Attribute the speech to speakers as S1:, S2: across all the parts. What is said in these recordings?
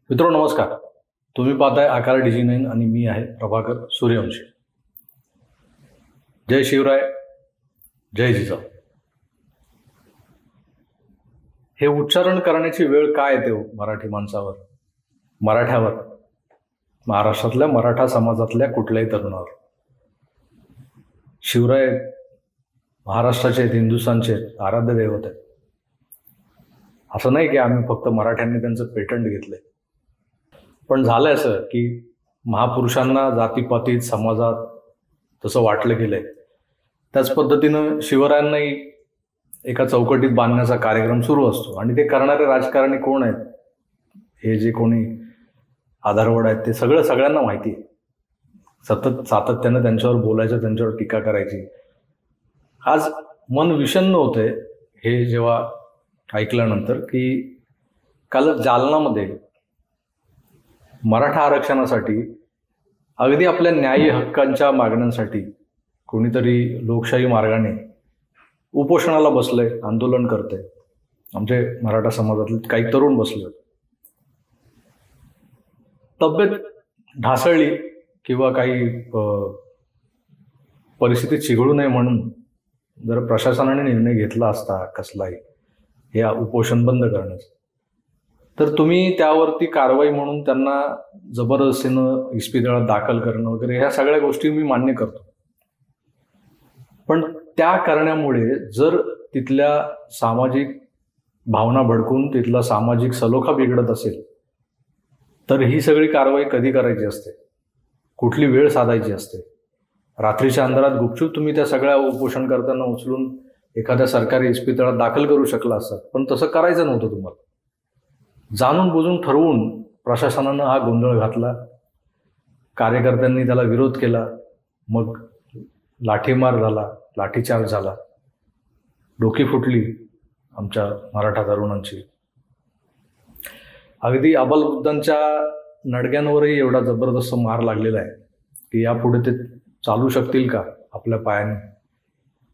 S1: मित्रो नमस्कार. तुम्ही पाहताय आकार डिजी 9 आणि मी आहे प्रभाकर सूर्यवंशी. जय शिवराय, जय जिजाऊ. हे उच्चारण करण्याची वेळ काय येते हो मराठी माणसावर, मराठ्यावर, महाराष्ट्रातल्या मराठा समाजातल्या कुठल्याही तरुणावर. शिवराय महाराष्ट्राचे आहेत, हिंदुस्थानचे आहेत, आराध्य दैवत आहेत. असं नाही की आम्ही फक्त मराठ्यांनी त्यांचं पेटंट घेतलंय, पण झालंय असं की महापुरुषांना जातीपातीत समाजात तसं वाटलं गेलंय. त्याच पद्धतीनं शिवरायांनाही एका चौकटीत बांधण्याचा कार्यक्रम सुरू असतो आणि ते करणारे राजकारणी कोण आहेत, हे जे कोणी आधारवड आहेत, ते सगळ्यांना माहिती आहे. सातत्यानं त्यांच्यावर बोलायचं, त्यांच्यावर टीका करायची. आज मन विषण्ण होतंय हे जेव्हा ऐकल्यानंतर की काल जालनामध्ये मराठा आरक्षणासाठी, अगदी आपल्या न्यायी हक्कांच्या मागण्यांसाठी कोणीतरी लोकशाही मार्गाने उपोषणाला बसलंय, आंदोलन करतंय. आमचे मराठा समाजातले काही तरुण बसले. तब्येत ढासळली किंवा काही परिस्थिती चिघळू नये म्हणून जर प्रशासनाने निर्णय घेतला असता कसलाही हे उपोषण बंद करण्याचं, तर तुम्ही त्यावरती कारवाई म्हणून त्यांना जबरदस्तीनं इस्पितळात दाखल करणं वगैरे ह्या सगळ्या गोष्टी मी मान्य करतो. पण त्या करण्यामुळे जर तिथल्या सामाजिक भावना भडकून तिथला सामाजिक सलोखा बिघडत असेल, तर ही सगळी कारवाई कधी करायची असते, कुठली वेळ साधायची असते. रात्रीच्या अंधारात गुपचूप तुम्ही त्या सगळ्या उपोषण करताना उचलून एखाद्या सरकारी इस्पितळात दाखल करू शकला असतात, पण तसं करायचं नव्हतं. तुम्हाला जाणून बुजून ठरवून प्रशासनानं हा गोंधळ घातला, कार्यकर्त्यांनी त्याला विरोध केला, मग लाठीमार झाला, लाठीचार्ज झाला, डोकी फुटली आमच्या मराठा तरुणांची. अगदी अबलवृद्धांच्या नडग्यांवरही एवढा जबरदस्त मार लागलेला आहे की यापुढे ते चालू शकतील का आपल्या पायाने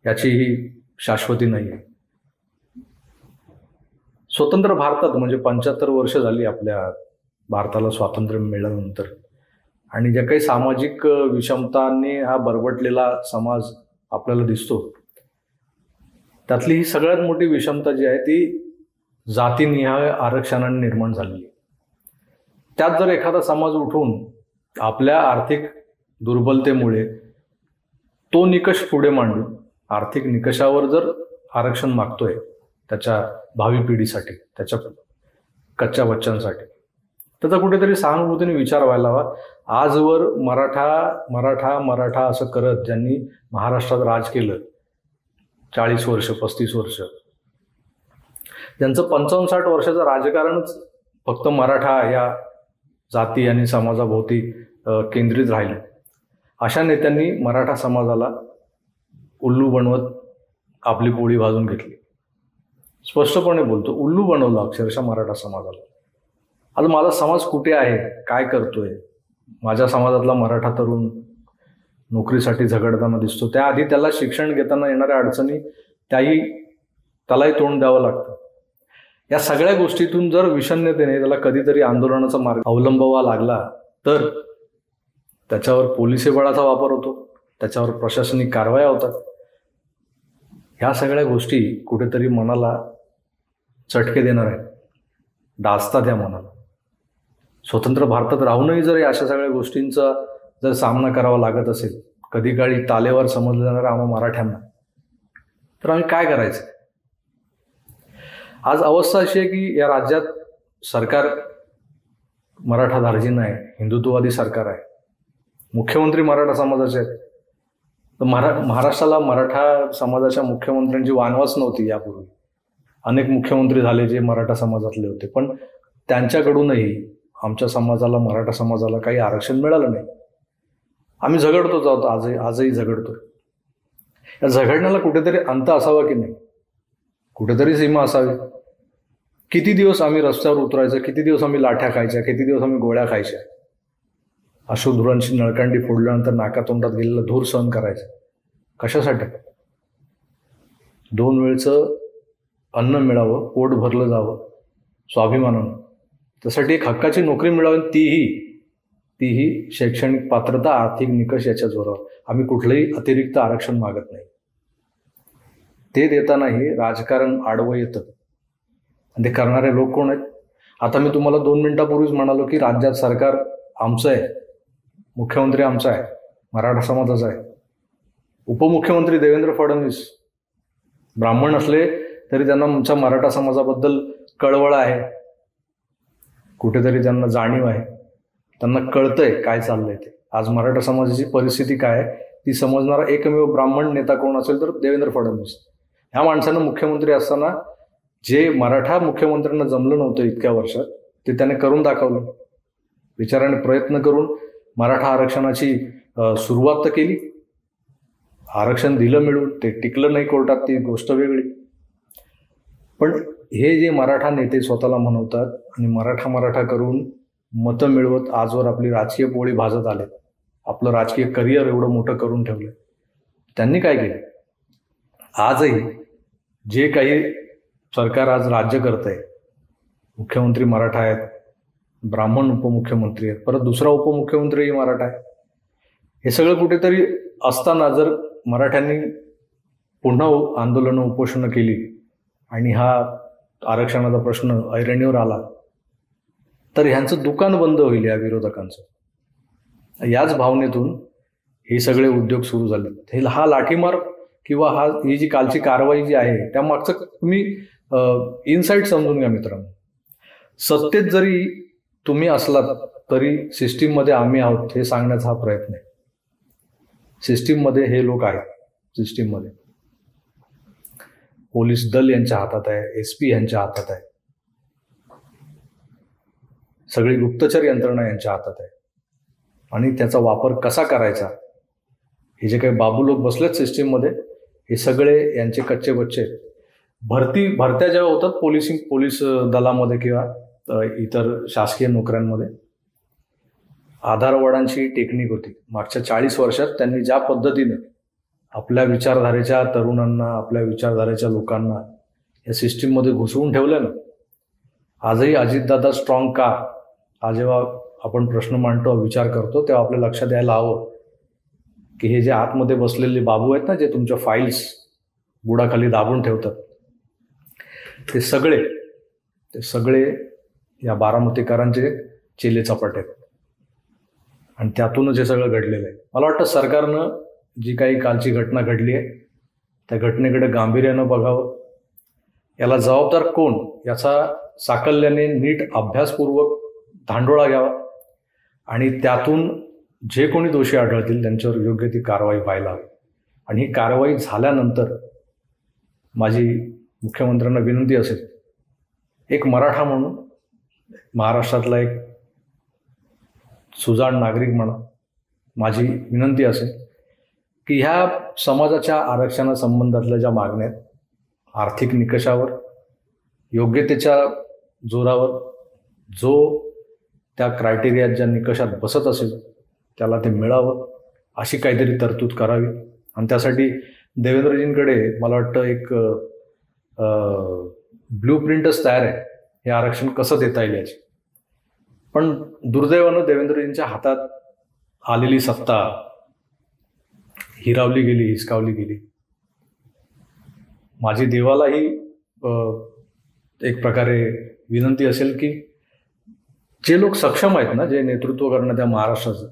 S1: याचीही शाश्वती नाही आहे. स्वतंत्र भारतात म्हणजे 75 वर्ष झाली आपल्या भारताला स्वातंत्र्य मिळाल्यानंतर, आणि ज्या काही सामाजिक विषमतांनी हा बरबटलेला समाज आपल्याला दिसतो, त्यातली ही सगळ्यात मोठी विषमता जी आहे ती जातीनिहाय आरक्षणाने निर्माण झालेली. त्यात जर एखादा समाज उठून आपल्या आर्थिक दुर्बलतेमुळे तो निकष पुढे मांडून आर्थिक निकषावर जर आरक्षण मागतोय त्याच्या भावी पिढीसाठी, त्याच्या कच्च्या बच्चांसाठी, त्याचा कुठेतरी सहानुभूतीने विचार व्हायला हवा. आजवर मराठा मराठा मराठा असं करत ज्यांनी महाराष्ट्रात राज केलं 40 वर्ष 35 वर्ष, ज्यांचं 55-60 वर्षाचं राजकारणच फक्त मराठा या जाती आणि समाजाभोवती केंद्रित राहिलं, अशा नेत्यांनी मराठा समाजाला उल्लू बनवत आपली पोळी भाजून घेतली. स्पष्टपणे बोलतो, उल्लू बनवलं अक्षरशः मराठा समाजाला. आज माझा समाज कुठे आहे, काय करतोय, माझ्या समाजातला मराठा तरुण नोकरीसाठी झगडताना दिसतो, त्याआधी त्याला शिक्षण घेताना येणाऱ्या अडचणी त्यालाही तोंड द्यावं लागतं. या सगळ्या गोष्टीतून जर विषण्णतेने त्याला कधीतरी आंदोलनाचा मार्ग अवलंबावा लागला तर त्याच्यावर पोलिसी बळाचा वापर होतो, त्याच्यावर प्रशासनिक कारवाया होतात. ह्या सगळ्या गोष्टी कुठेतरी मनाला चटके देणार आहेत, डासतात या मनाला. स्वतंत्र भारतात राहूनही जर अशा सगळ्या गोष्टींचा जर सामना करावा लागत असेल, कधी काळी तालेवर समजलं जाणाऱ्या आम्हा मराठ्यांना, तर आम्ही काय करायचं. आज अवस्था अशी आहे की या राज्यात सरकार मराठा धार्जिन आहे, हिंदुत्ववादी सरकार आहे, मुख्यमंत्री मराठा समाजाचे आहेत. तर महाराष्ट्राला मराठा समाजाच्या मुख्यमंत्र्यांची वानवाच नव्हती. यापूर्वी अनेक मुख्यमंत्री झाले जे मराठा समाजातले होते, पण त्यांच्याकडूनही आमच्या समाजाला, मराठा समाजाला काही आरक्षण मिळालं नाही. आम्ही झगडतोच आहोत, आजही झगडतो. या झगडण्याला कुठेतरी अंत असावा की नाही, कुठेतरी सीमा असावी. किती दिवस आम्ही रस्त्यावर उतरायचं, किती दिवस आम्ही लाठ्या खायच्या, किती दिवस आम्ही गोळ्या खायच्या, अश्रुधुरांची नळकांडी फोडल्यानंतर नाकातोंडात गेलेला धूर सहन करायचं कशासाठी. 2 वेळचं अन्न मिळावं, पोट भरलं जावं स्वाभिमानानं, त्यासाठी एक हक्काची नोकरी मिळावी, तीही शैक्षणिक पात्रता, आर्थिक निकष याच्या जोरावर. आम्ही कुठलंही अतिरिक्त आरक्षण मागत नाही. ते देतानाही राजकारण आडवं येतं आणि ते करणारे लोक कोण आहेत? आता मी तुम्हाला 2 मिनिटापूर्वीच म्हणालो की राज्यात सरकार आमचं आहे, मुख्यमंत्री आमचा आहे, मराठा समाजाचा आहे. उपमुख्यमंत्री देवेंद्र फडणवीस ब्राह्मण असले तरी त्यांना आमच्या मराठा समाजाबद्दल कळवळ आहे, कुठेतरी त्यांना जाणीव आहे, त्यांना कळतंय काय चाललंय ते. आज मराठा समाजाची परिस्थिती काय आहे ती समजणारा एकमेव ब्राह्मण नेता कोण असेल तर देवेंद्र फडणवीस. ह्या माणसानं मुख्यमंत्री असताना जे मराठा मुख्यमंत्र्यांना जमलं नव्हतं इतक्या वर्षात ते त्याने करून दाखवलं. विचाराने प्रयत्न करून मराठा आरक्षणाची सुरुवात तर केली, आरक्षण दिलं मिळून, ते टिकलं नाही कोर्टात, ती गोष्ट वेगळी. पण हे जे मराठा नेते स्वतःला म्हणवतात आणि मराठा करून मतं मिळवत आजवर आपली राजकीय पोळी भाजत आले, आपलं राजकीय करिअर एवढं मोठं करून ठेवलं, त्यांनी काय केलं? आजही जे काही सरकार आज राज्य करत आहे, मुख्यमंत्री मराठा आहेत, ब्राह्मण उपमुख्यमंत्री आहेत, परत दुसरा उपमुख्यमंत्रीही मराठा आहे. हे सगळं कुठेतरी असताना जर मराठ्यांनी पुन्हा आंदोलनं उपोषणं केली आणि हा आरक्षणाचा प्रश्न ऐरणीवर आला तर ह्यांचं दुकान बंद होईल या विरोधकांचं. याच भावनेतून हे सगळे उद्योग सुरू झाले. हा लाठीमार किंवा ही जी कालची कारवाई जी आहे त्यामागचं तुम्ही इनसाईट समजून घ्या मित्रांनो. सत्तेत जरी तुम्ही असलात तरी सिस्टीममध्ये आम्ही आहोत हे सांगण्याचा हा प्रयत्न आहे. सिस्टीममध्ये हे लोक आहेत, सिस्टीममध्ये पोलीस दल यांच्या हातात आहे, SP यांच्या हातात आहे, सगळी गुप्तचर यंत्रणा यांच्या हातात आहे. आणि त्याचा वापर कसा करायचा हे जे काही बाबू लोक बसलेत सिस्टीममध्ये हे सगळे यांचे कच्चे बच्चे. भरत्या जेव्हा होतात पोलीस दलामध्ये किंवा इतर शासकीय नोकऱ्यांमध्ये, आधारवाडांची टेक्निक होती. मागच्या 40 वर्षात त्यांनी ज्या पद्धतीने आपल्या विचारधारेच्या तरुणांना, आपल्या विचारधारेच्या लोकांना या सिस्टीममध्ये घुसवून ठेवलं ना, आजही अजितदादा स्ट्रॉंग का, हा जेव्हा आपण प्रश्न मांडतो, विचार करतो, तेव्हा आपल्या लक्षात यायला हवं की हे जे आतमध्ये बसलेले बाबू आहेत ना, जे तुमच्या फाईल्स बुडाखाली दाबून ठेवतात, ते सगळे या बारामतीकरांचे चेले चपाटे आहेत. आणि त्यातूनच हे सगळं घडलेलं आहे. मला वाटतं सरकारनं जी काही कालची घटना घडली आहे त्या घटनेकडे गांभीर्यानं बघावं. याला जबाबदार कोण याचा साकल्याने नीट अभ्यासपूर्वक धांडोळा घ्यावा आणि त्यातून जे कोणी दोषी आढळतील त्यांच्यावर योग्य ती कारवाई व्हायला हवी. आणि ही कारवाई झाल्यानंतर माझी मुख्यमंत्र्यांना विनंती असेल, एक मराठा म्हणून, महाराष्ट्रातला एक सुजाण नागरिक म्हणून माझी विनंती असेल की ह्या समाजाच्या आरक्षणासंबंधातल्या ज्या मागण्या आहेत, आर्थिक निकषावर, योग्यतेच्या जोरावर, जो त्या क्रायटेरियात ज्या निकषात बसत असेल त्याला ते मिळावं, अशी काहीतरी तरतूद करावी. आणि त्यासाठी देवेंद्रजींकडे मला वाटतं एक ब्लूप्रिंटच तयार आहे, हे आरक्षण कसं देता येईल याची. पण दुर्दैवानं देवेंद्रजींच्या हातात आलेली सत्ता हिरावली गेली, हिसकावली गेली. माझी देवालाही एक प्रकारे विनंती असेल की जे लोक सक्षम आहेत ना, जे नेतृत्व करणं त्या महाराष्ट्राचं,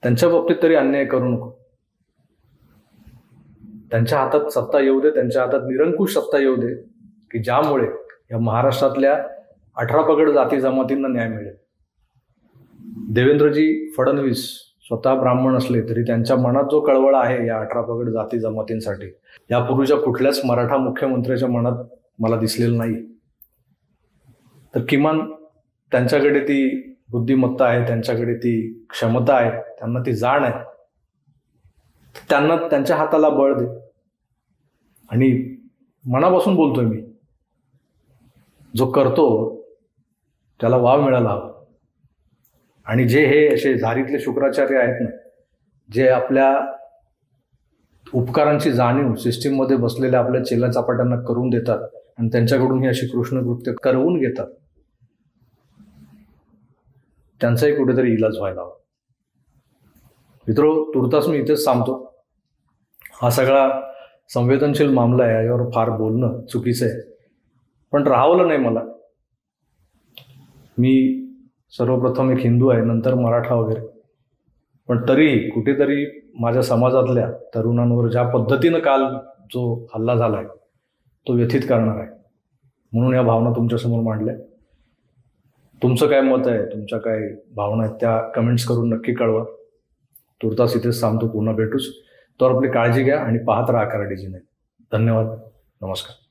S1: त्यांच्या बाबतीत तरी अन्याय करू नको. त्यांच्या हातात सत्ता येऊ दे, त्यांच्या हातात निरंकुश सत्ता येऊ दे की ज्यामुळे या महाराष्ट्रातल्या 18 पगड जाती जमातींना न्याय मिळेल. देवेंद्रजी फडणवीस स्वतः ब्राह्मण असले तरी त्यांच्या मनात जो कळवळा आहे या 18 पगड जाती जमातींसाठी, यापूर्वीच्या कुठल्याच मराठा मुख्यमंत्र्याच्या मनात मला दिसलेलं नाही. तर किमान त्यांच्याकडे ती बुद्धिमत्ता आहे, त्यांच्याकडे ती क्षमता आहे, त्यांना ती जाण आहे, त्यांना त्यांच्या हाताला बळ दे. आणि मनापासून बोलतोय मी, जो करतो त्याला वाव मिळाला हवा. आणि जे हे असे झारीतले शुक्राचार्य आहेत ना, जे आपल्या उपकारांची जाणीव सिस्टीममध्ये बसलेल्या आपल्या चेला चपाट्यांना करून देतात आणि त्यांच्याकडून ही अशी कृष्णकृत्य करवून घेतात, त्यांचाही कुठेतरी इलाज व्हायला हवा. मित्रो, तुर्तास मी इथेच थांबतो. हा सगळा संवेदनशील मामला आहे, यावर फार बोलणं चुकीचं आहे, पण राहवलं नाही मला. मी सर्वप्रथम एक हिंदू आहे, नंतर मराठा वगैरे, पण तरीही कुठेतरी माझ्या समाजातल्या तरुणांवर ज्या पद्धतीनं काल जो हल्ला झाला आहे तो व्यथित करणार आहे. म्हणून या भावना तुमच्यासमोर मांडल्या. तुमचं काय मत आहे, तुमच्या काय भावना आहेत त्या कमेंट्स करून नक्की कळवा. तुर्तास इथेच थांबतो, पुन्हा भेटूच. तर आपली काळजी घ्या आणि पाहत राहा कराडीजी. धन्यवाद. नमस्कार.